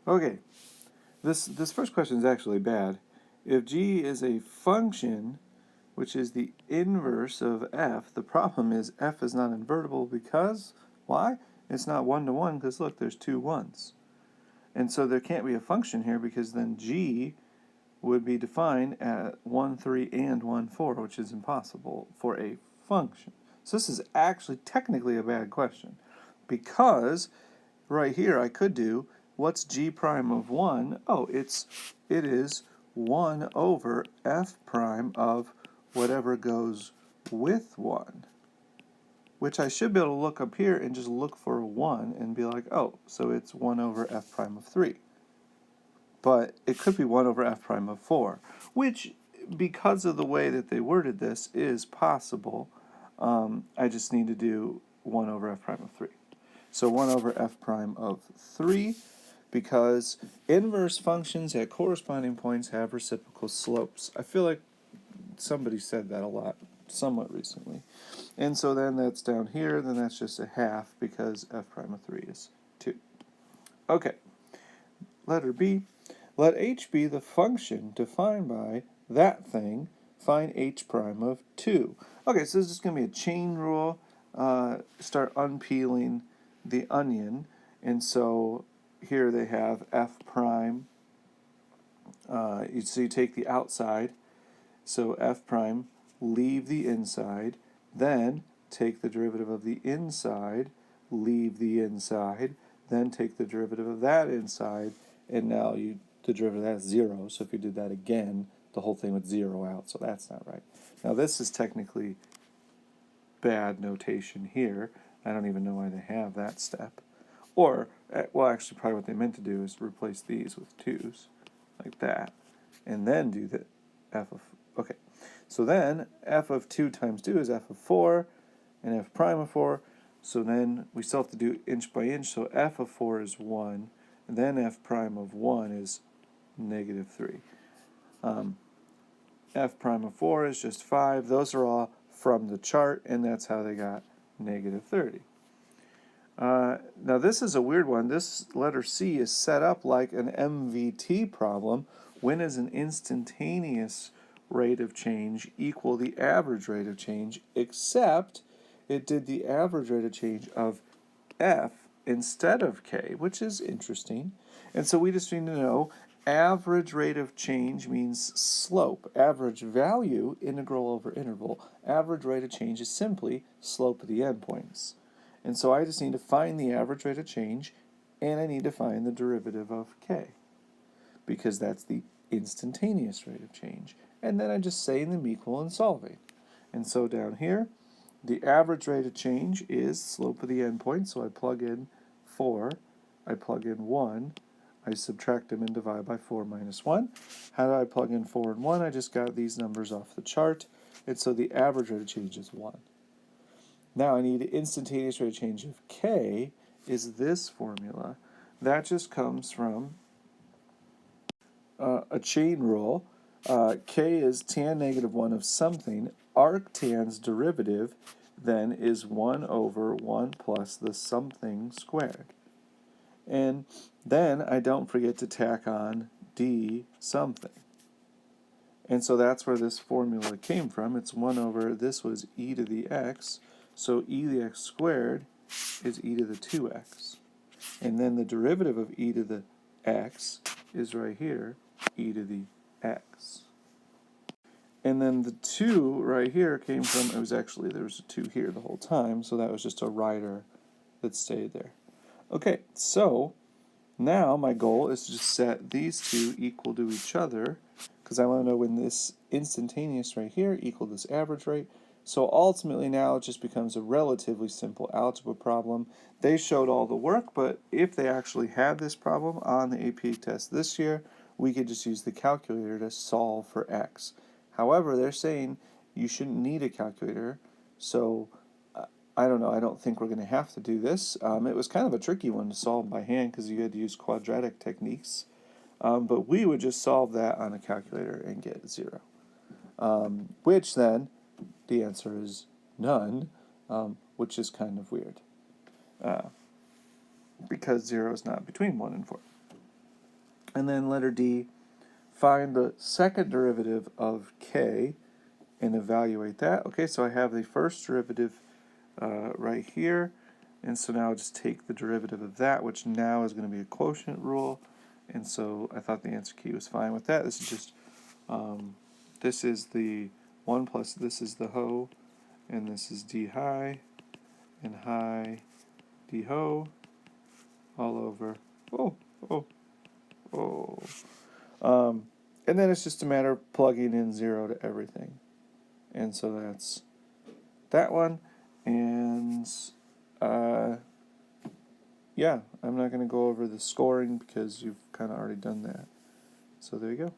Okay, this first question is actually bad. If g is a function which is the inverse of f, the problem is f is not invertible because, why? It's not 1 to 1 because look, there's two ones. And so there can't be a function here because then g would be defined at 1, 3, and 1, 4, which is impossible for a function. So this is actually technically a bad question because right here I could do, what's g prime of 1? Oh, it is 1 over f prime of whatever goes with 1, which I should be able to look up here and just look for a 1 and be like, oh, so it's 1 over f prime of 3. But it could be 1 over f prime of 4, which, because of the way that they worded this, is possible. I just need to do 1 over f prime of 3. So 1 over f prime of 3, because inverse functions at corresponding points have reciprocal slopes. I feel like somebody said that a lot, somewhat recently. And so then that's down here, then that's just a half, because f prime of 3 is 2. Okay, letter B. Let h be the function defined by that thing. Find h prime of 2. Okay, so this is going to be a chain rule. Start unpeeling the onion. And so here they have f prime. So you take the outside. So f prime, leave the inside. Then take the derivative of the inside, leave the inside. Then take the derivative of that inside. And now the derivative of that is 0. So if you did that again, the whole thing would 0 out. So that's not right. Now this is technically bad notation here. I don't even know why they have that step. Or, well, actually, probably what they meant to do is replace these with 2's, like that, and then do the f of, okay. So then, f of 2 times 2 is f of 4, and f prime of 4. So then we still have to do inch by inch, so f of 4 is 1, and then f prime of 1 is negative 3. F prime of 4 is just 5. Those are all from the chart, and that's how they got negative 30. Now this is a weird one. This letter C is set up like an MVT problem. When is an instantaneous rate of change equal the average rate of change, except it did the average rate of change of F instead of K, which is interesting. And so we just need to know average rate of change means slope. Average value, integral over interval. Average rate of change is simply slope of the endpoints. And so I just need to find the average rate of change, and I need to find the derivative of k, because that's the instantaneous rate of change. And then I just saying them equal and solving. And so down here, the average rate of change is slope of the endpoint, so I plug in 4, I plug in 1, I subtract them and divide by 4 minus 1. How do I plug in 4 and 1? I just got these numbers off the chart, and so the average rate of change is 1. Now I need an instantaneous rate of change of k is this formula. That just comes from a chain rule. K is tan negative 1 of something. Arctan's derivative then is 1 over 1 plus the something squared. And then I don't forget to tack on d something. And so that's where this formula came from. It's 1 over, this was e to the x, so e to the x squared is e to the 2x. And then the derivative of e to the x is right here, e to the x. And then the 2 right here came from, it was actually, there was a 2 here the whole time, so that was just a rider that stayed there. Okay, so now my goal is to just set these two equal to each other, because I want to know when this instantaneous right here equal this average rate. So ultimately now it just becomes a relatively simple algebra problem. They showed all the work, but if they actually had this problem on the AP test this year, we could just use the calculator to solve for x. However, they're saying you shouldn't need a calculator, so I don't know, I don't think we're going to have to do this. It was kind of a tricky one to solve by hand because you had to use quadratic techniques. But we would just solve that on a calculator and get 0. Which then, the answer is none, which is kind of weird. Because 0 is not between 1 and 4. And then letter D, find the second derivative of k and evaluate that. Okay, so I have the first derivative right here. And so now I'll just take the derivative of that, which now is going to be a quotient rule. And so I thought the answer key was fine with that. This is just, this is the 1 plus this is the ho, and this is d high, and high d ho, all over. Oh, oh, oh. And then it's just a matter of plugging in 0 to everything. And so that's that one. And yeah, I'm not going to go over the scoring because you've kind of already done that. So there you go.